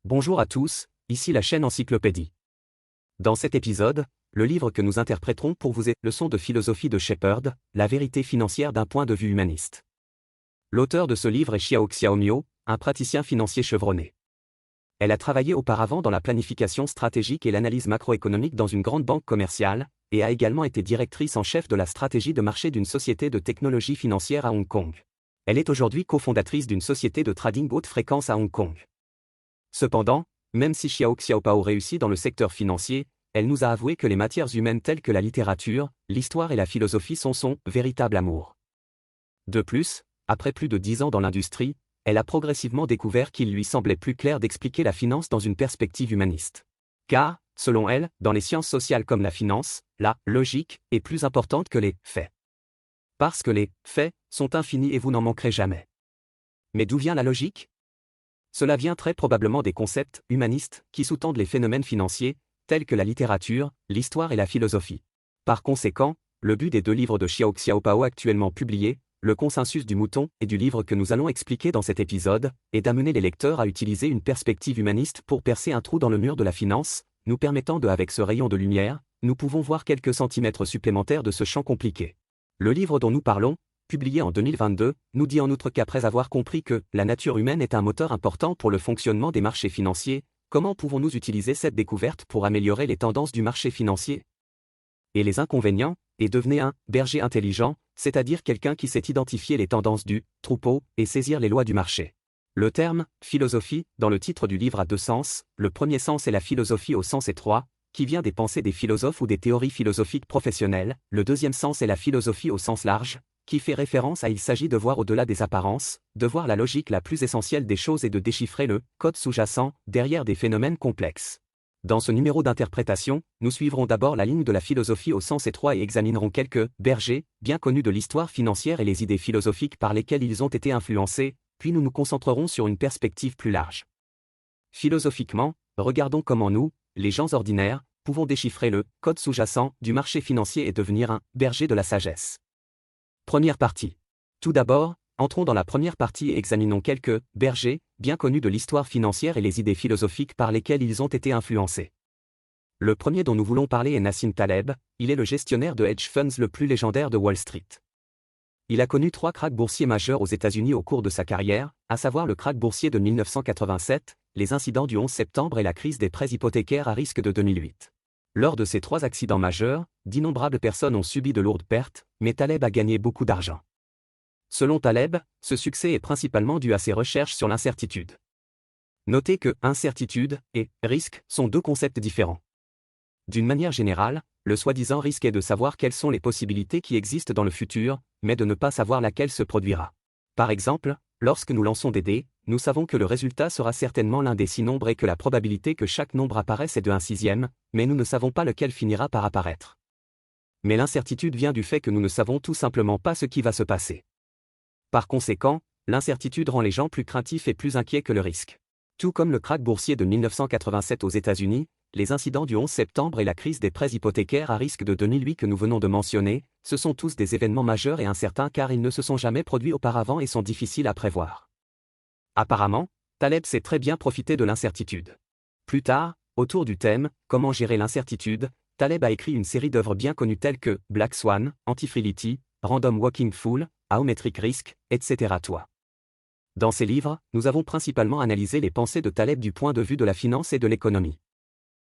Bonjour à tous, ici la chaîne Encyclopédie. Dans cet épisode, le livre que nous interpréterons pour vous est Leçons de philosophie de Shepard, la vérité financière d'un point de vue humaniste. L'auteur de ce livre est Xiao Xiaomio, un praticien financier chevronné. Elle a travaillé auparavant dans la planification stratégique et l'analyse macroéconomique dans une grande banque commerciale, et a également été directrice en chef de la stratégie de marché d'une société de technologie financière à Hong Kong. Elle est aujourd'hui cofondatrice d'une société de trading haute fréquence à Hong Kong. Cependant, même si Xiao Xiaopao réussit dans le secteur financier, elle nous a avoué que les matières humaines telles que la littérature, l'histoire et la philosophie sont son véritable amour. De plus, après plus de 10 ans dans l'industrie, elle a progressivement découvert qu'il lui semblait plus clair d'expliquer la finance dans une perspective humaniste. Car, selon elle, dans les sciences sociales comme la finance, la logique est plus importante que les faits. Parce que les faits sont infinis et vous n'en manquerez jamais. Mais d'où vient la logique ? Cela vient très probablement des concepts humanistes qui sous-tendent les phénomènes financiers, tels que la littérature, l'histoire et la philosophie. Par conséquent, le but des deux livres de Xiao Xiaopao actuellement publiés, Le consensus du mouton et du livre que nous allons expliquer dans cet épisode, est d'amener les lecteurs à utiliser une perspective humaniste pour percer un trou dans le mur de la finance, nous permettant avec ce rayon de lumière, nous pouvons voir quelques centimètres supplémentaires de ce champ compliqué. Le livre dont nous parlons, publié en 2022, nous dit en outre qu'après avoir compris que la nature humaine est un moteur important pour le fonctionnement des marchés financiers, comment pouvons-nous utiliser cette découverte pour améliorer les tendances du marché financier ? Et les inconvénients, et devenez un berger intelligent, c'est-à-dire quelqu'un qui sait identifier les tendances du troupeau et saisir les lois du marché. Le terme philosophie, dans le titre du livre a deux sens, le premier sens est la philosophie au sens étroit, qui vient des pensées des philosophes ou des théories philosophiques professionnelles, le deuxième sens est la philosophie au sens large, qui fait référence à il s'agit de voir au-delà des apparences, de voir la logique la plus essentielle des choses et de déchiffrer le code sous-jacent derrière des phénomènes complexes. Dans ce numéro d'interprétation, nous suivrons d'abord la ligne de la philosophie au sens étroit et examinerons quelques bergers, bien connus de l'histoire financière et les idées philosophiques par lesquelles ils ont été influencés, puis nous nous concentrerons sur une perspective plus large. Philosophiquement, regardons comment nous, les gens ordinaires, pouvons déchiffrer le code sous-jacent du marché financier et devenir un berger de la sagesse. Première partie. Tout d'abord, entrons dans la première partie et examinons quelques bergers, bien connus de l'histoire financière et les idées philosophiques par lesquelles ils ont été influencés. Le premier dont nous voulons parler est Nassim Taleb, il est le gestionnaire de hedge funds le plus légendaire de Wall Street. Il a connu 3 cracks boursiers majeurs aux États-Unis au cours de sa carrière, à savoir le krach boursier de 1987, les incidents du 11 septembre et la crise des prêts hypothécaires à risque de 2008. Lors de ces 3 accidents majeurs, d'innombrables personnes ont subi de lourdes pertes, mais Taleb a gagné beaucoup d'argent. Selon Taleb, ce succès est principalement dû à ses recherches sur l'incertitude. Notez que incertitude et risque sont 2 concepts différents. D'une manière générale, le soi-disant risque est de savoir quelles sont les possibilités qui existent dans le futur, mais de ne pas savoir laquelle se produira. Par exemple, lorsque nous lançons des dés, nous savons que le résultat sera certainement l'un des 6 nombres et que la probabilité que chaque nombre apparaisse est de 1/6, mais nous ne savons pas lequel finira par apparaître. Mais l'incertitude vient du fait que nous ne savons tout simplement pas ce qui va se passer. Par conséquent, l'incertitude rend les gens plus craintifs et plus inquiets que le risque. Tout comme le krach boursier de 1987 aux États-Unis, les incidents du 11 septembre et la crise des prêts hypothécaires à risque de 2008 que nous venons de mentionner, ce sont tous des événements majeurs et incertains car ils ne se sont jamais produits auparavant et sont difficiles à prévoir. Apparemment, Taleb sait très bien profiter de l'incertitude. Plus tard, autour du thème « Comment gérer l'incertitude ?», Taleb a écrit une série d'œuvres bien connues telles que Black Swan, Anti-Fragility, Random Walking Fool, Aometric Risk, etc. Dans ces livres, nous avons principalement analysé les pensées de Taleb du point de vue de la finance et de l'économie.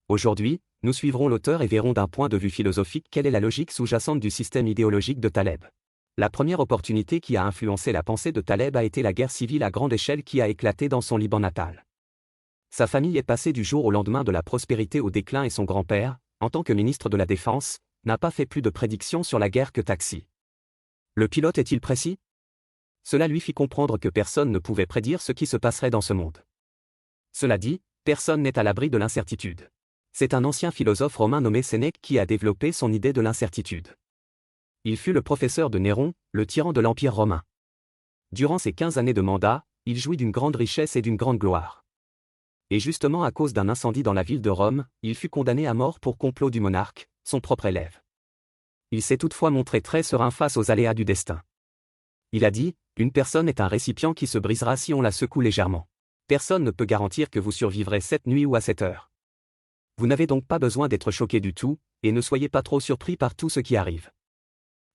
Aujourd'hui, nous suivrons l'auteur et verrons d'un point de vue philosophique quelle est la logique sous-jacente du système idéologique de Taleb. La première opportunité qui a influencé la pensée de Taleb a été la guerre civile à grande échelle qui a éclaté dans son Liban natal. Sa famille est passée du jour au lendemain de la prospérité au déclin et son grand-père, en tant que ministre de la Défense, n'a pas fait plus de prédictions sur la guerre que Taxi. Le pilote est-il précis ? Cela lui fit comprendre que personne ne pouvait prédire ce qui se passerait dans ce monde. Cela dit, personne n'est à l'abri de l'incertitude. C'est un ancien philosophe romain nommé Sénèque qui a développé son idée de l'incertitude. Il fut le professeur de Néron, le tyran de l'Empire romain. Durant ses 15 années de mandat, il jouit d'une grande richesse et d'une grande gloire. Et justement à cause d'un incendie dans la ville de Rome, il fut condamné à mort pour complot du monarque, son propre élève. Il s'est toutefois montré très serein face aux aléas du destin. Il a dit, une personne est un récipient qui se brisera si on la secoue légèrement. Personne ne peut garantir que vous survivrez cette nuit ou à cette heure. Vous n'avez donc pas besoin d'être choqué du tout, et ne soyez pas trop surpris par tout ce qui arrive.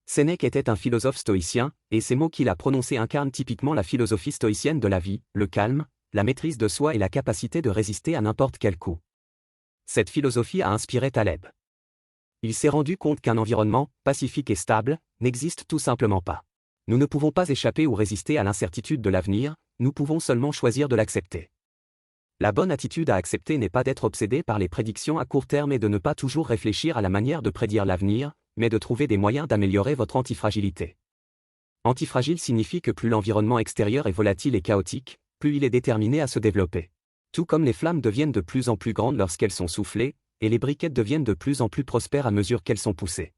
Sénèque était un philosophe stoïcien, et ces mots qu'il a prononcés incarnent typiquement la philosophie stoïcienne de la vie, le calme, la maîtrise de soi et la capacité de résister à n'importe quel coup. Cette philosophie a inspiré Taleb. Il s'est rendu compte qu'un environnement, pacifique et stable, n'existe tout simplement pas. Nous ne pouvons pas échapper ou résister à l'incertitude de l'avenir, nous pouvons seulement choisir de l'accepter. La bonne attitude à accepter n'est pas d'être obsédé par les prédictions à court terme et de ne pas toujours réfléchir à la manière de prédire l'avenir, mais de trouver des moyens d'améliorer votre antifragilité. Antifragile signifie que plus l'environnement extérieur est volatile et chaotique, plus il est déterminé à se développer. Tout comme les flammes deviennent de plus en plus grandes lorsqu'elles sont soufflées, et les briquettes deviennent de plus en plus prospères à mesure qu'elles sont poussées.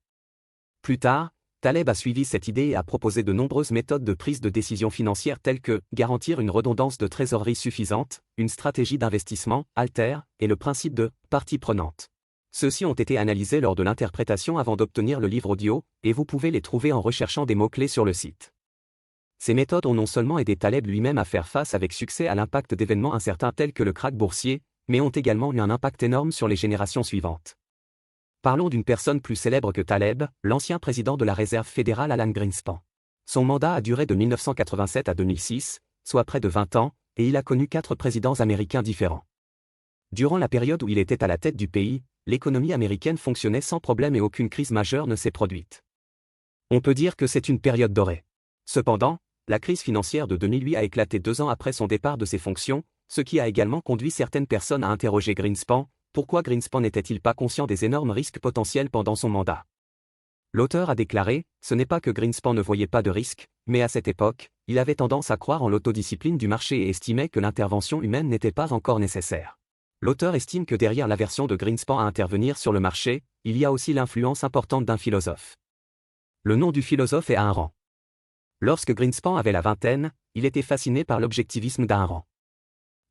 Plus tard, Taleb a suivi cette idée et a proposé de nombreuses méthodes de prise de décision financière telles que garantir une redondance de trésorerie suffisante, une stratégie d'investissement, alter, et le principe de partie prenante. Ceux-ci ont été analysés lors de l'interprétation avant d'obtenir le livre audio, et vous pouvez les trouver en recherchant des mots-clés sur le site. Ces méthodes ont non seulement aidé Taleb lui-même à faire face avec succès à l'impact d'événements incertains tels que le krach boursier, mais ont également eu un impact énorme sur les générations suivantes. Parlons d'une personne plus célèbre que Taleb, l'ancien président de la Réserve fédérale Alan Greenspan. Son mandat a duré de 1987 à 2006, soit près de 20 ans, et il a connu 4 présidents américains différents. Durant la période où il était à la tête du pays, l'économie américaine fonctionnait sans problème et aucune crise majeure ne s'est produite. On peut dire que c'est une période dorée. Cependant, la crise financière de 2008 a éclaté 2 ans après son départ de ses fonctions, ce qui a également conduit certaines personnes à interroger Greenspan. Pourquoi Greenspan n'était-il pas conscient des énormes risques potentiels pendant son mandat? L'auteur a déclaré, ce n'est pas que Greenspan ne voyait pas de risques, mais à cette époque, il avait tendance à croire en l'autodiscipline du marché et estimait que l'intervention humaine n'était pas encore nécessaire. L'auteur estime que derrière l'aversion de Greenspan à intervenir sur le marché, il y a aussi l'influence importante d'un philosophe. Le nom du philosophe est Ayn Rand. Lorsque Greenspan avait la vingtaine, il était fasciné par l'objectivisme d'Ayn Rand.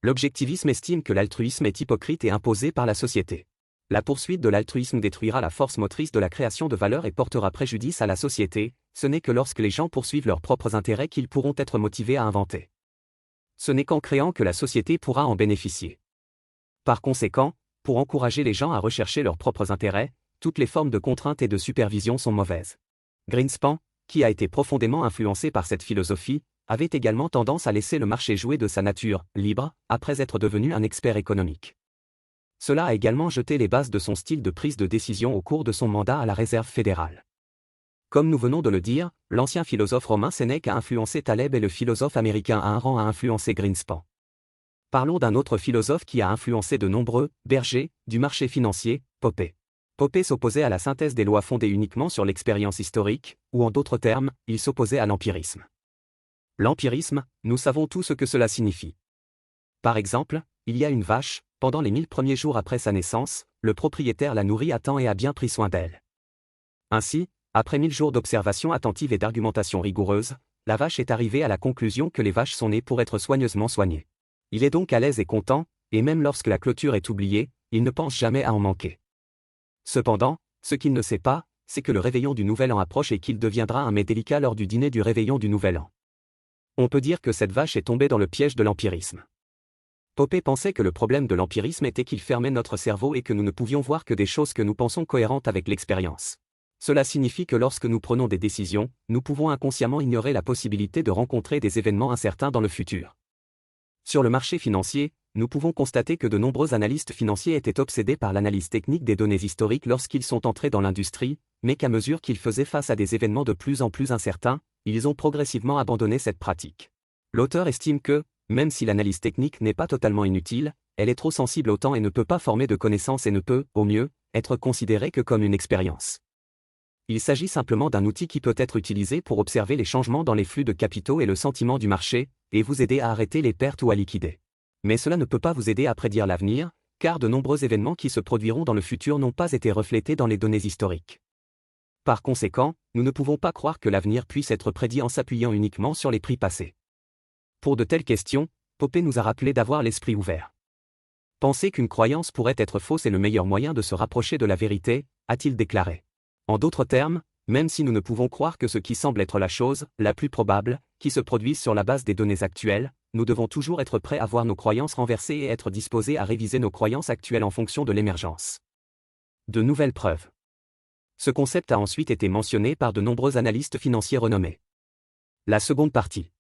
L'objectivisme estime que l'altruisme est hypocrite et imposé par la société. La poursuite de l'altruisme détruira la force motrice de la création de valeur et portera préjudice à la société, ce n'est que lorsque les gens poursuivent leurs propres intérêts qu'ils pourront être motivés à inventer. Ce n'est qu'en créant que la société pourra en bénéficier. Par conséquent, pour encourager les gens à rechercher leurs propres intérêts, toutes les formes de contrainte et de supervision sont mauvaises. Greenspan, qui a été profondément influencé par cette philosophie, avait également tendance à laisser le marché jouer de sa nature, libre, après être devenu un expert économique. Cela a également jeté les bases de son style de prise de décision au cours de son mandat à la Réserve fédérale. Comme nous venons de le dire, l'ancien philosophe romain Sénèque a influencé Taleb et le philosophe américain Ayn Rand a influencé Greenspan. Parlons d'un autre philosophe qui a influencé de nombreux bergers du marché financier, Popper. Popper s'opposait à la synthèse des lois fondées uniquement sur l'expérience historique, ou en d'autres termes, il s'opposait à l'empirisme. L'empirisme, nous savons tous ce que cela signifie. Par exemple, il y a une vache, pendant les 1000 premiers jours après sa naissance, le propriétaire la nourrit à temps et a bien pris soin d'elle. Ainsi, après 1000 jours d'observation attentive et d'argumentation rigoureuse, la vache est arrivée à la conclusion que les vaches sont nées pour être soigneusement soignées. Il est donc à l'aise et content, et même lorsque la clôture est oubliée, il ne pense jamais à en manquer. Cependant, ce qu'il ne sait pas, c'est que le réveillon du Nouvel An approche et qu'il deviendra un mets délicat lors du dîner du réveillon du Nouvel An. On peut dire que cette vache est tombée dans le piège de l'empirisme. Popper pensait que le problème de l'empirisme était qu'il fermait notre cerveau et que nous ne pouvions voir que des choses que nous pensons cohérentes avec l'expérience. Cela signifie que lorsque nous prenons des décisions, nous pouvons inconsciemment ignorer la possibilité de rencontrer des événements incertains dans le futur. Sur le marché financier, nous pouvons constater que de nombreux analystes financiers étaient obsédés par l'analyse technique des données historiques lorsqu'ils sont entrés dans l'industrie, mais qu'à mesure qu'ils faisaient face à des événements de plus en plus incertains, ils ont progressivement abandonné cette pratique. L'auteur estime que, même si l'analyse technique n'est pas totalement inutile, elle est trop sensible au temps et ne peut pas former de connaissances et ne peut, au mieux, être considérée que comme une expérience. Il s'agit simplement d'un outil qui peut être utilisé pour observer les changements dans les flux de capitaux et le sentiment du marché, et vous aider à arrêter les pertes ou à liquider. Mais cela ne peut pas vous aider à prédire l'avenir, car de nombreux événements qui se produiront dans le futur n'ont pas été reflétés dans les données historiques. Par conséquent, nous ne pouvons pas croire que l'avenir puisse être prédit en s'appuyant uniquement sur les prix passés. Pour de telles questions, Popper nous a rappelé d'avoir l'esprit ouvert. Penser qu'une croyance pourrait être fausse est le meilleur moyen de se rapprocher de la vérité, a-t-il déclaré. En d'autres termes, Même si nous ne pouvons croire que ce qui semble être la chose la plus probable, qui se produise sur la base des données actuelles, nous devons toujours être prêts à voir nos croyances renversées et être disposés à réviser nos croyances actuelles en fonction de l'émergence de nouvelles preuves. Ce concept a ensuite été mentionné par de nombreux analystes financiers renommés. La seconde partie.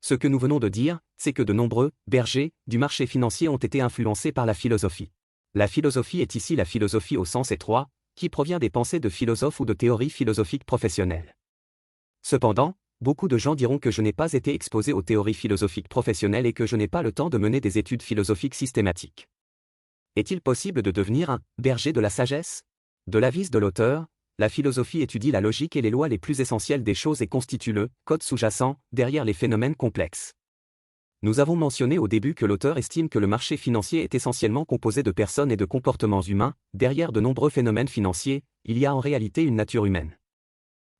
Ce que nous venons de dire, c'est que de nombreux bergers du marché financier ont été influencés par la philosophie. La philosophie est ici la philosophie au sens étroit, qui provient des pensées de philosophes ou de théories philosophiques professionnelles. Cependant, beaucoup de gens diront que je n'ai pas été exposé aux théories philosophiques professionnelles et que je n'ai pas le temps de mener des études philosophiques systématiques. Est-il possible de devenir un berger de la sagesse? De l'avis de l'auteur, la philosophie étudie la logique et les lois les plus essentielles des choses et constitue le code sous-jacent derrière les phénomènes complexes. Nous avons mentionné au début que l'auteur estime que le marché financier est essentiellement composé de personnes et de comportements humains. Derrière de nombreux phénomènes financiers, il y a en réalité une nature humaine.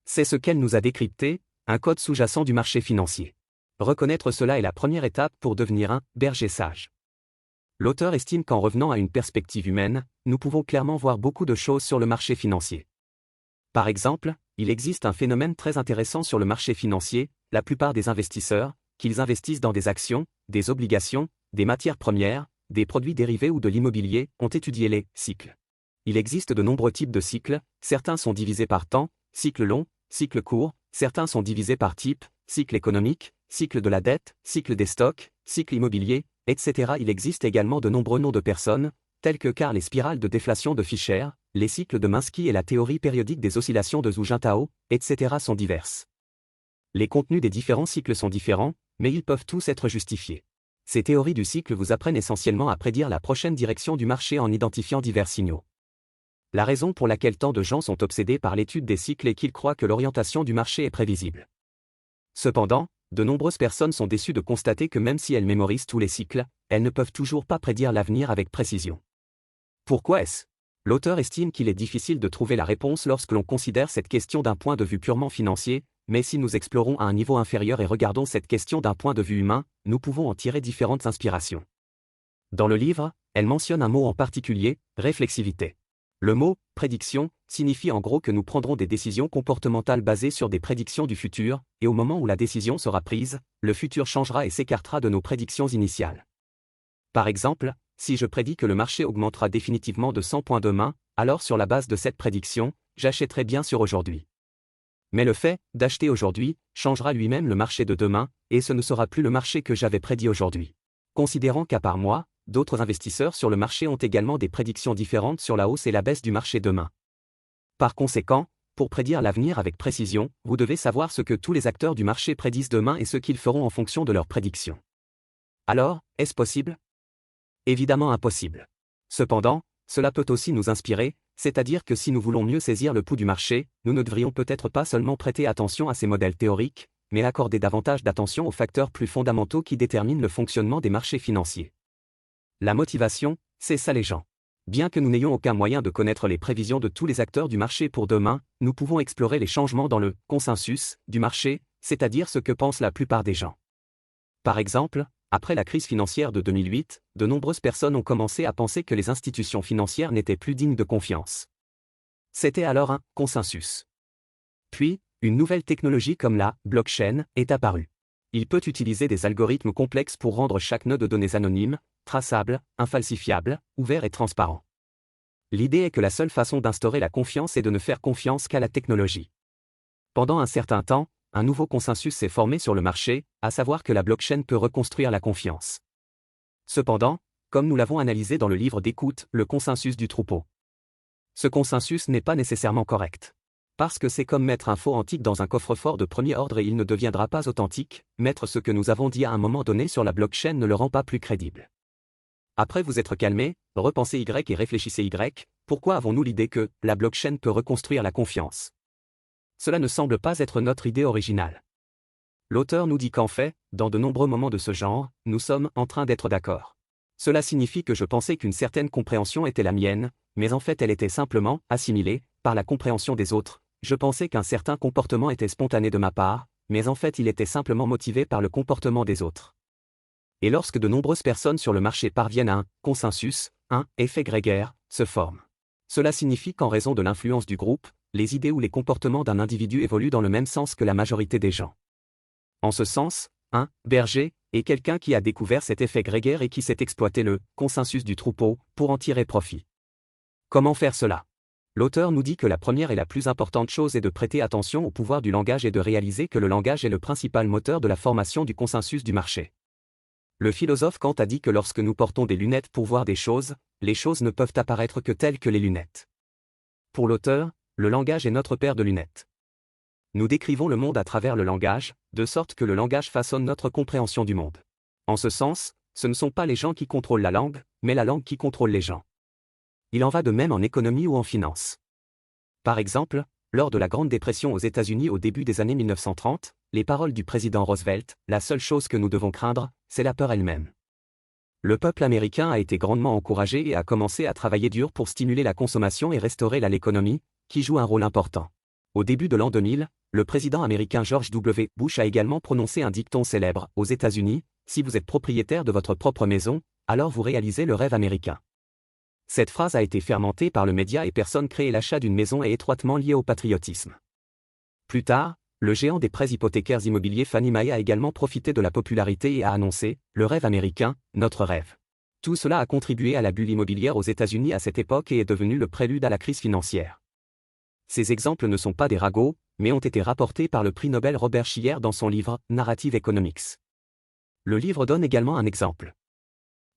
C'est ce qu'elle nous a décrypté, un code sous-jacent du marché financier. Reconnaître cela est la première étape pour devenir un berger sage. L'auteur estime qu'en revenant à une perspective humaine, nous pouvons clairement voir beaucoup de choses sur le marché financier. Par exemple, il existe un phénomène très intéressant sur le marché financier, la plupart des investisseurs, qu'ils investissent dans des actions, des obligations, des matières premières, des produits dérivés ou de l'immobilier, ont étudié les cycles. Il existe de nombreux types de cycles, certains sont divisés par temps, cycle long, cycle court, certains sont divisés par type, cycle économique, cycle de la dette, cycle des stocks, cycle immobilier, etc. Il existe également de nombreux noms de personnes, tels que car les spirales de déflation de Fisher, les cycles de Minsky et la théorie périodique des oscillations de Zhu Jintao, etc. sont diverses. Les contenus des différents cycles sont différents, mais ils peuvent tous être justifiés. Ces théories du cycle vous apprennent essentiellement à prédire la prochaine direction du marché en identifiant divers signaux. La raison pour laquelle tant de gens sont obsédés par l'étude des cycles est qu'ils croient que l'orientation du marché est prévisible. Cependant, de nombreuses personnes sont déçues de constater que même si elles mémorisent tous les cycles, elles ne peuvent toujours pas prédire l'avenir avec précision. Pourquoi est-ce? L'auteur estime qu'il est difficile de trouver la réponse lorsque l'on considère cette question d'un point de vue purement financier, mais si nous explorons à un niveau inférieur et regardons cette question d'un point de vue humain, nous pouvons en tirer différentes inspirations. Dans le livre, elle mentionne un mot en particulier, réflexivité. Le mot « prédiction » signifie en gros que nous prendrons des décisions comportementales basées sur des prédictions du futur, et au moment où la décision sera prise, le futur changera et s'écartera de nos prédictions initiales. Par exemple, si je prédis que le marché augmentera définitivement de 100 points demain, alors sur la base de cette prédiction, j'achèterai bien sûr aujourd'hui. Mais le fait d'acheter aujourd'hui changera lui-même le marché de demain, et ce ne sera plus le marché que j'avais prédit aujourd'hui. Considérant qu'à part moi, d'autres investisseurs sur le marché ont également des prédictions différentes sur la hausse et la baisse du marché demain. Par conséquent, pour prédire l'avenir avec précision, vous devez savoir ce que tous les acteurs du marché prédisent demain et ce qu'ils feront en fonction de leurs prédictions. Alors, est-ce possible? Évidemment impossible. Cependant, cela peut aussi nous inspirer, c'est-à-dire que si nous voulons mieux saisir le pouls du marché, nous ne devrions peut-être pas seulement prêter attention à ces modèles théoriques, mais accorder davantage d'attention aux facteurs plus fondamentaux qui déterminent le fonctionnement des marchés financiers. La motivation, c'est ça les gens. Bien que nous n'ayons aucun moyen de connaître les prévisions de tous les acteurs du marché pour demain, nous pouvons explorer les changements dans le consensus du marché, c'est-à-dire ce que pensent la plupart des gens. Par exemple, après la crise financière de 2008, de nombreuses personnes ont commencé à penser que les institutions financières n'étaient plus dignes de confiance. C'était alors un consensus. Puis, une nouvelle technologie comme la blockchain est apparue. Il peut utiliser des algorithmes complexes pour rendre chaque nœud de données anonyme, traçable, infalsifiable, ouvert et transparent. L'idée est que la seule façon d'instaurer la confiance est de ne faire confiance qu'à la technologie. Pendant un certain temps, un nouveau consensus s'est formé sur le marché, à savoir que la blockchain peut reconstruire la confiance. Cependant, comme nous l'avons analysé dans le livre d'écoute, le consensus du troupeau. Ce consensus n'est pas nécessairement correct. Parce que c'est comme mettre un faux antique dans un coffre-fort de premier ordre et il ne deviendra pas authentique, mettre ce que nous avons dit à un moment donné sur la blockchain ne le rend pas plus crédible. Après vous être calmé, repensez Y et réfléchissez Y, pourquoi avons-nous l'idée que la blockchain peut reconstruire la confiance? Cela ne semble pas être notre idée originale. L'auteur nous dit qu'en fait, dans de nombreux moments de ce genre, nous sommes en train d'être d'accord. Cela signifie que je pensais qu'une certaine compréhension était la mienne, mais en fait elle était simplement assimilée par la compréhension des autres. Je pensais qu'un certain comportement était spontané de ma part, mais en fait il était simplement motivé par le comportement des autres. Et lorsque de nombreuses personnes sur le marché parviennent à un consensus, un effet grégaire se forme. Cela signifie qu'en raison de l'influence du groupe, les idées ou les comportements d'un individu évoluent dans le même sens que la majorité des gens. En ce sens, un berger est quelqu'un qui a découvert cet effet grégaire et qui sait exploiter le consensus du troupeau pour en tirer profit. Comment faire cela? L'auteur nous dit que la première et la plus importante chose est de prêter attention au pouvoir du langage et de réaliser que le langage est le principal moteur de la formation du consensus du marché. Le philosophe Kant a dit que lorsque nous portons des lunettes pour voir des choses, les choses ne peuvent apparaître que telles que les lunettes. Pour l'auteur, le langage est notre paire de lunettes. Nous décrivons le monde à travers le langage, de sorte que le langage façonne notre compréhension du monde. En ce sens, ce ne sont pas les gens qui contrôlent la langue, mais la langue qui contrôle les gens. Il en va de même en économie ou en finance. Par exemple, lors de la Grande Dépression aux États-Unis au début des années 1930, les paroles du président Roosevelt, la seule chose que nous devons craindre, c'est la peur elle-même. Le peuple américain a été grandement encouragé et a commencé à travailler dur pour stimuler la consommation et restaurer l'économie, qui joue un rôle important. Au début de l'an 2000, le président américain George W. Bush a également prononcé un dicton célèbre, aux États-Unis, si vous êtes propriétaire de votre propre maison, alors vous réalisez le rêve américain. Cette phrase a été fermentée par le média et personne créé l'achat d'une maison est étroitement lié au patriotisme. Plus tard, le géant des prêts hypothécaires immobiliers Fannie Mae a également profité de la popularité et a annoncé « Le rêve américain, notre rêve ». Tout cela a contribué à la bulle immobilière aux États-Unis à cette époque et est devenu le prélude à la crise financière. Ces exemples ne sont pas des ragots, mais ont été rapportés par le prix Nobel Robert Shiller dans son livre « Narrative Economics ». Le livre donne également un exemple.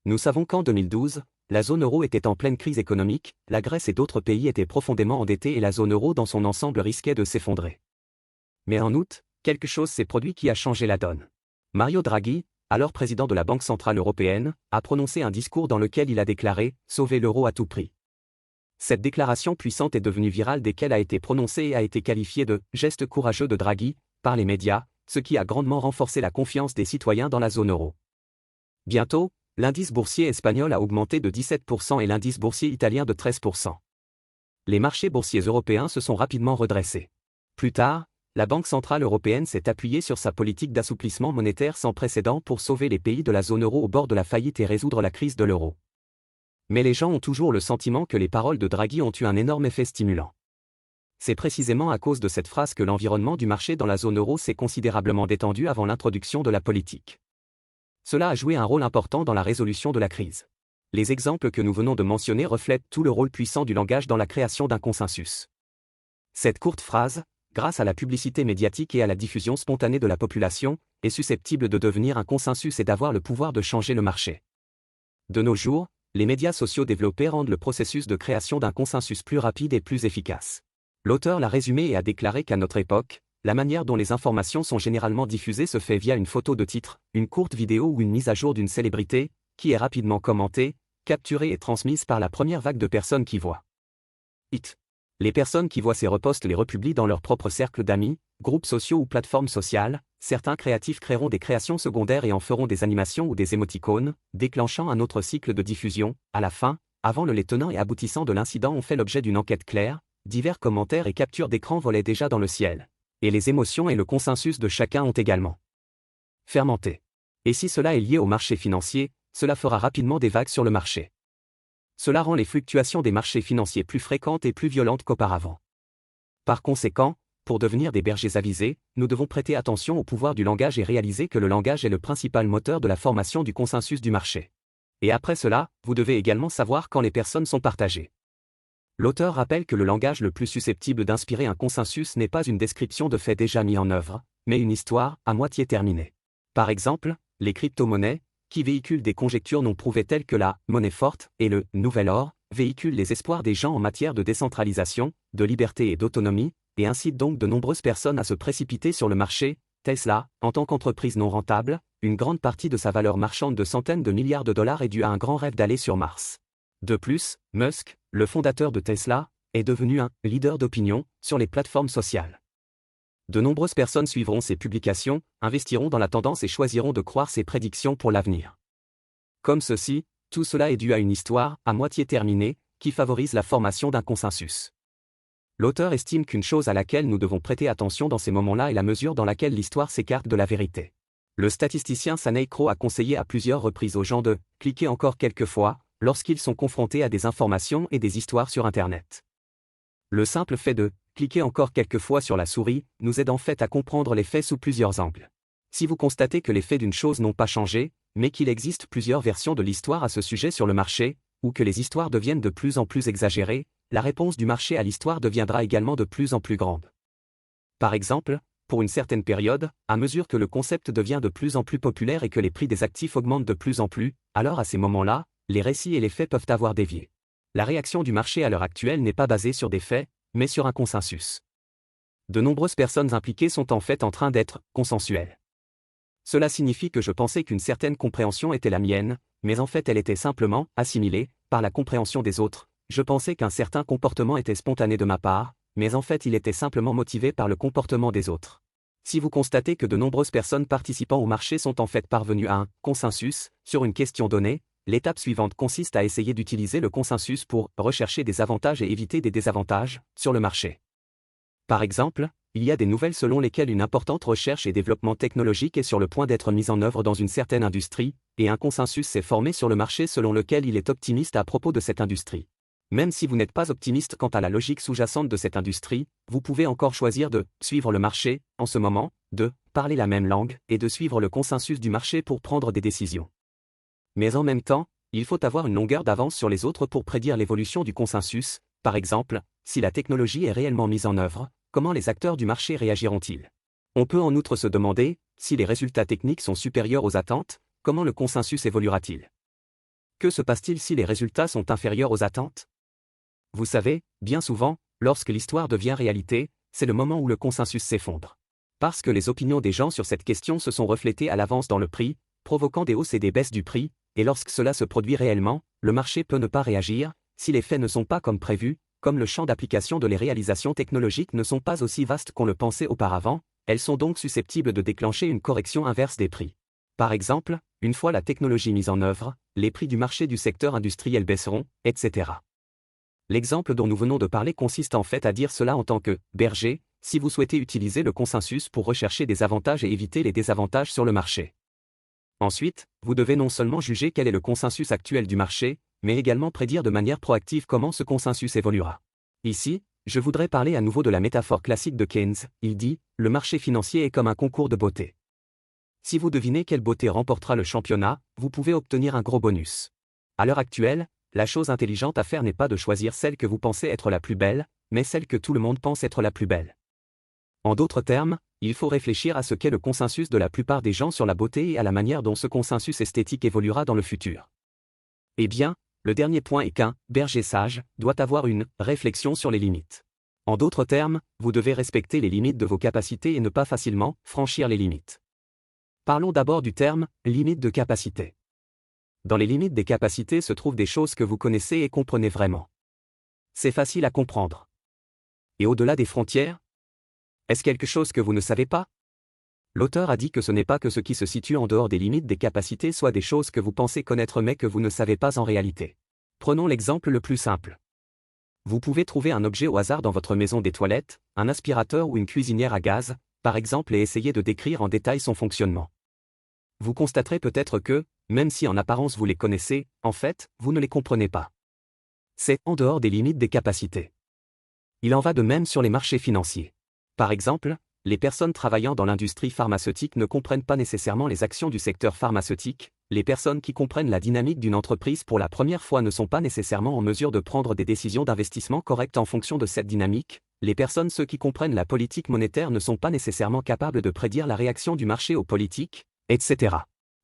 Nous savons qu'en 2012, la zone euro était en pleine crise économique, la Grèce et d'autres pays étaient profondément endettés et la zone euro dans son ensemble risquait de s'effondrer. Mais en août, quelque chose s'est produit qui a changé la donne. Mario Draghi, alors président de la Banque centrale européenne, a prononcé un discours dans lequel il a déclaré « Sauver l'euro à tout prix ». Cette déclaration puissante est devenue virale dès qu'elle a été prononcée et a été qualifiée de « geste courageux de Draghi » par les médias, ce qui a grandement renforcé la confiance des citoyens dans la zone euro. Bientôt, l'indice boursier espagnol a augmenté de 17% et l'indice boursier italien de 13%. Les marchés boursiers européens se sont rapidement redressés. Plus tard, la Banque centrale européenne s'est appuyée sur sa politique d'assouplissement monétaire sans précédent pour sauver les pays de la zone euro au bord de la faillite et résoudre la crise de l'euro. Mais les gens ont toujours le sentiment que les paroles de Draghi ont eu un énorme effet stimulant. C'est précisément à cause de cette phrase que l'environnement du marché dans la zone euro s'est considérablement détendu avant l'introduction de la politique. Cela a joué un rôle important dans la résolution de la crise. Les exemples que nous venons de mentionner reflètent tout le rôle puissant du langage dans la création d'un consensus. Cette courte phrase, grâce à la publicité médiatique et à la diffusion spontanée de la population, est susceptible de devenir un consensus et d'avoir le pouvoir de changer le marché. De nos jours, les médias sociaux développés rendent le processus de création d'un consensus plus rapide et plus efficace. L'auteur l'a résumé et a déclaré qu'à notre époque, la manière dont les informations sont généralement diffusées se fait via une photo de titre, une courte vidéo ou une mise à jour d'une célébrité, qui est rapidement commentée, capturée et transmise par la première vague de personnes qui voient. Les personnes qui voient ces reposts les republient dans leur propre cercle d'amis, groupes sociaux ou plateformes sociales. Certains créatifs créeront des créations secondaires et en feront des animations ou des émoticônes, déclenchant un autre cycle de diffusion. À la fin, avant les tenants et aboutissants de l'incident ont fait l'objet d'une enquête claire, divers commentaires et captures d'écran volaient déjà dans le ciel. Et les émotions et le consensus de chacun ont également fermenté. Et si cela est lié au marché financier, cela fera rapidement des vagues sur le marché. Cela rend les fluctuations des marchés financiers plus fréquentes et plus violentes qu'auparavant. Par conséquent, pour devenir des bergers avisés, nous devons prêter attention au pouvoir du langage et réaliser que le langage est le principal moteur de la formation du consensus du marché. Et après cela, vous devez également savoir quand les personnes sont partagées. L'auteur rappelle que le langage le plus susceptible d'inspirer un consensus n'est pas une description de faits déjà mis en œuvre, mais une histoire à moitié terminée. Par exemple, les crypto-monnaies, qui véhiculent des conjectures non prouvées telles que la monnaie forte et le nouvel or, véhiculent les espoirs des gens en matière de décentralisation, de liberté et d'autonomie, et incitent donc de nombreuses personnes à se précipiter sur le marché. Tesla, en tant qu'entreprise non rentable, une grande partie de sa valeur marchande de centaines de milliards de dollars est due à un grand rêve d'aller sur Mars. De plus, Musk, le fondateur de Tesla, est devenu un leader d'opinion sur les plateformes sociales. De nombreuses personnes suivront ses publications, investiront dans la tendance et choisiront de croire ses prédictions pour l'avenir. Comme ceci, tout cela est dû à une histoire, à moitié terminée, qui favorise la formation d'un consensus. L'auteur estime qu'une chose à laquelle nous devons prêter attention dans ces moments-là est la mesure dans laquelle l'histoire s'écarte de la vérité. Le statisticien Stanley Crowe a conseillé à plusieurs reprises aux gens de « cliquer encore quelques fois » lorsqu'ils sont confrontés à des informations et des histoires sur Internet. Le simple fait de Cliquez encore quelques fois sur la souris, nous aide en fait à comprendre les faits sous plusieurs angles. Si vous constatez que les faits d'une chose n'ont pas changé, mais qu'il existe plusieurs versions de l'histoire à ce sujet sur le marché, ou que les histoires deviennent de plus en plus exagérées, la réponse du marché à l'histoire deviendra également de plus en plus grande. Par exemple, pour une certaine période, à mesure que le concept devient de plus en plus populaire et que les prix des actifs augmentent de plus en plus, alors à ces moments-là, les récits et les faits peuvent avoir dévié. La réaction du marché à l'heure actuelle n'est pas basée sur des faits, mais sur un consensus. De nombreuses personnes impliquées sont en fait en train d'être consensuelles. Cela signifie que je pensais qu'une certaine compréhension était la mienne, mais en fait elle était simplement assimilée par la compréhension des autres. Je pensais qu'un certain comportement était spontané de ma part, mais en fait il était simplement motivé par le comportement des autres. Si vous constatez que de nombreuses personnes participant au marché sont en fait parvenues à un consensus sur une question donnée, l'étape suivante consiste à essayer d'utiliser le consensus pour rechercher des avantages et éviter des désavantages sur le marché. Par exemple, il y a des nouvelles selon lesquelles une importante recherche et développement technologique est sur le point d'être mise en œuvre dans une certaine industrie, et un consensus s'est formé sur le marché selon lequel il est optimiste à propos de cette industrie. Même si vous n'êtes pas optimiste quant à la logique sous-jacente de cette industrie, vous pouvez encore choisir de suivre le marché, en ce moment, de parler la même langue, et de suivre le consensus du marché pour prendre des décisions. Mais en même temps, il faut avoir une longueur d'avance sur les autres pour prédire l'évolution du consensus. Par exemple, si la technologie est réellement mise en œuvre, comment les acteurs du marché réagiront-ils? On peut en outre se demander, si les résultats techniques sont supérieurs aux attentes, comment le consensus évoluera-t-il? Que se passe-t-il si les résultats sont inférieurs aux attentes? Vous savez, bien souvent, lorsque l'histoire devient réalité, c'est le moment où le consensus s'effondre. Parce que les opinions des gens sur cette question se sont reflétées à l'avance dans le prix, provoquant des hausses et des baisses du prix, et lorsque cela se produit réellement, le marché peut ne pas réagir, si les faits ne sont pas comme prévu, comme le champ d'application de les réalisations technologiques ne sont pas aussi vastes qu'on le pensait auparavant, elles sont donc susceptibles de déclencher une correction inverse des prix. Par exemple, une fois la technologie mise en œuvre, les prix du marché du secteur industriel baisseront, etc. L'exemple dont nous venons de parler consiste en fait à dire cela en tant que berger, si vous souhaitez utiliser le consensus pour rechercher des avantages et éviter les désavantages sur le marché. Ensuite, vous devez non seulement juger quel est le consensus actuel du marché, mais également prédire de manière proactive comment ce consensus évoluera. Ici, je voudrais parler à nouveau de la métaphore classique de Keynes. Il dit, le marché financier est comme un concours de beauté. Si vous devinez quelle beauté remportera le championnat, vous pouvez obtenir un gros bonus. À l'heure actuelle, la chose intelligente à faire n'est pas de choisir celle que vous pensez être la plus belle, mais celle que tout le monde pense être la plus belle. En d'autres termes, il faut réfléchir à ce qu'est le consensus de la plupart des gens sur la beauté et à la manière dont ce consensus esthétique évoluera dans le futur. Eh bien, le dernier point est qu'un berger sage doit avoir une réflexion sur les limites. En d'autres termes, vous devez respecter les limites de vos capacités et ne pas facilement franchir les limites. Parlons d'abord du terme limite de capacité. Dans les limites des capacités se trouvent des choses que vous connaissez et comprenez vraiment. C'est facile à comprendre. Et au-delà des frontières? Est-ce quelque chose que vous ne savez pas? L'auteur a dit que ce n'est pas que ce qui se situe en dehors des limites des capacités soit des choses que vous pensez connaître mais que vous ne savez pas en réalité. Prenons l'exemple le plus simple. Vous pouvez trouver un objet au hasard dans votre maison des toilettes, un aspirateur ou une cuisinière à gaz, par exemple, et essayer de décrire en détail son fonctionnement. Vous constaterez peut-être que, même si en apparence vous les connaissez, en fait, vous ne les comprenez pas. C'est en dehors des limites des capacités. Il en va de même sur les marchés financiers. Par exemple, les personnes travaillant dans l'industrie pharmaceutique ne comprennent pas nécessairement les actions du secteur pharmaceutique, les personnes qui comprennent la dynamique d'une entreprise pour la première fois ne sont pas nécessairement en mesure de prendre des décisions d'investissement correctes en fonction de cette dynamique, les personnes ceux qui comprennent la politique monétaire ne sont pas nécessairement capables de prédire la réaction du marché aux politiques, etc.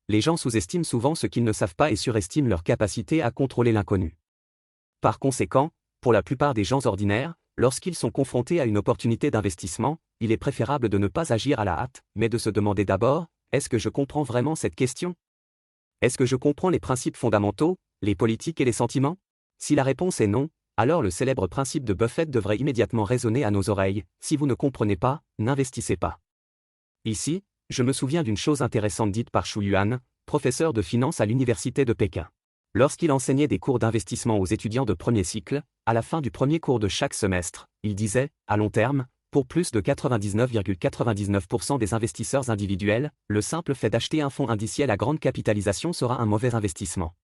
Les gens sous-estiment souvent ce qu'ils ne savent pas et surestiment leur capacité à contrôler l'inconnu. Par conséquent, pour la plupart des gens ordinaires, lorsqu'ils sont confrontés à une opportunité d'investissement, il est préférable de ne pas agir à la hâte, mais de se demander d'abord, est-ce que je comprends vraiment cette question? Est-ce que je comprends les principes fondamentaux, les politiques et les sentiments? Si la réponse est non, alors le célèbre principe de Buffett devrait immédiatement résonner à nos oreilles, si vous ne comprenez pas, n'investissez pas. Ici, je me souviens d'une chose intéressante dite par Shu Yuan, professeur de finance à l'université de Pékin. Lorsqu'il enseignait des cours d'investissement aux étudiants de premier cycle, à la fin du premier cours de chaque semestre, il disait, à long terme, pour plus de 99,99% des investisseurs individuels, le simple fait d'acheter un fonds indiciel à grande capitalisation sera un mauvais investissement.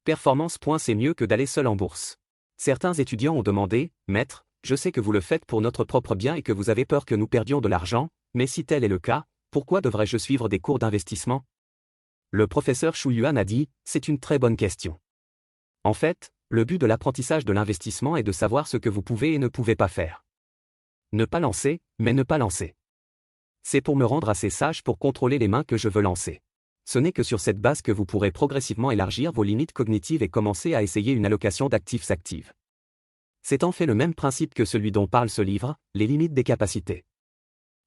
Performance. C'est mieux que d'aller seul en bourse. Certains étudiants ont demandé, Maître, je sais que vous le faites pour notre propre bien et que vous avez peur que nous perdions de l'argent, mais si tel est le cas, pourquoi devrais-je suivre des cours d'investissement? Le professeur Shu Yuan a dit, c'est une très bonne question. En fait, le but de l'apprentissage de l'investissement est de savoir ce que vous pouvez et ne pouvez pas faire. Ne pas lancer, mais ne pas lancer. C'est pour me rendre assez sage pour contrôler les mains que je veux lancer. Ce n'est que sur cette base que vous pourrez progressivement élargir vos limites cognitives et commencer à essayer une allocation d'actifs active. C'est en fait le même principe que celui dont parle ce livre, les limites des capacités.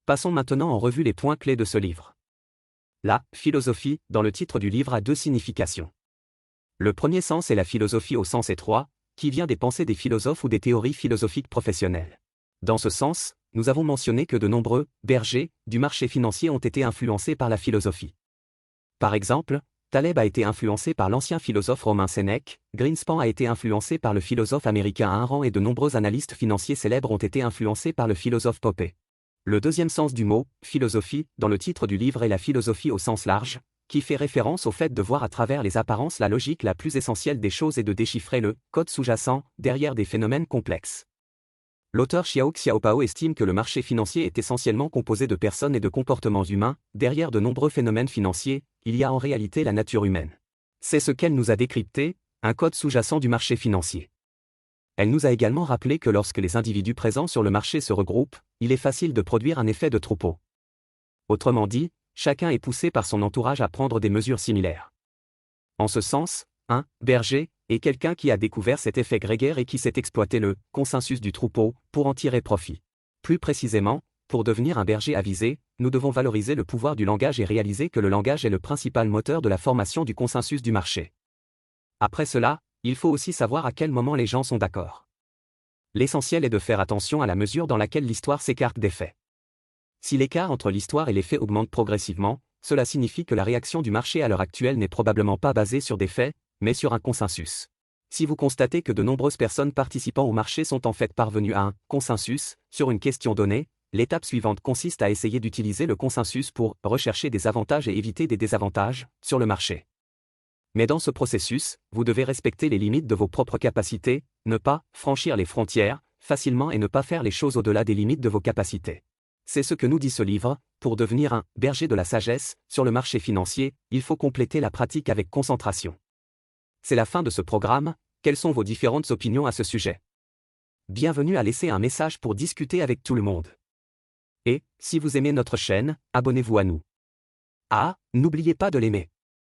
Passons maintenant en revue les points clés de ce livre. La philosophie, dans le titre du livre, a deux significations. Le premier sens est la philosophie au sens étroit, qui vient des pensées des philosophes ou des théories philosophiques professionnelles. Dans ce sens, nous avons mentionné que de nombreux bergers du marché financier ont été influencés par la philosophie. Par exemple, Taleb a été influencé par l'ancien philosophe romain Sénèque, Greenspan a été influencé par le philosophe américain Ayn Rand et de nombreux analystes financiers célèbres ont été influencés par le philosophe Popper. Le deuxième sens du mot « philosophie » dans le titre du livre est la philosophie au sens large, qui fait référence au fait de voir à travers les apparences la logique la plus essentielle des choses et de déchiffrer le code sous-jacent derrière des phénomènes complexes. L'auteur Xiao Xiaopao estime que le marché financier est essentiellement composé de personnes et de comportements humains, derrière de nombreux phénomènes financiers, il y a en réalité la nature humaine. C'est ce qu'elle nous a décrypté, un code sous-jacent du marché financier. Elle nous a également rappelé que lorsque les individus présents sur le marché se regroupent, il est facile de produire un effet de troupeau. Autrement dit, chacun est poussé par son entourage à prendre des mesures similaires. En ce sens, un berger est quelqu'un qui a découvert cet effet grégaire et qui sait exploiter le consensus du troupeau pour en tirer profit. Plus précisément, pour devenir un berger avisé, nous devons valoriser le pouvoir du langage et réaliser que le langage est le principal moteur de la formation du consensus du marché. Après cela, il faut aussi savoir à quel moment les gens sont d'accord. L'essentiel est de faire attention à la mesure dans laquelle l'histoire s'écarte des faits. Si l'écart entre l'histoire et les faits augmente progressivement, cela signifie que la réaction du marché à l'heure actuelle n'est probablement pas basée sur des faits, mais sur un consensus. Si vous constatez que de nombreuses personnes participant au marché sont en fait parvenues à un consensus sur une question donnée, l'étape suivante consiste à essayer d'utiliser le consensus pour rechercher des avantages et éviter des désavantages sur le marché. Mais dans ce processus, vous devez respecter les limites de vos propres capacités, ne pas franchir les frontières facilement et ne pas faire les choses au-delà des limites de vos capacités. C'est ce que nous dit ce livre, pour devenir un berger de la sagesse sur le marché financier, il faut compléter la pratique avec concentration. C'est la fin de ce programme, quelles sont vos différentes opinions à ce sujet? Bienvenue à laisser un message pour discuter avec tout le monde. Et, si vous aimez notre chaîne, abonnez-vous à nous. Ah, n'oubliez pas de l'aimer.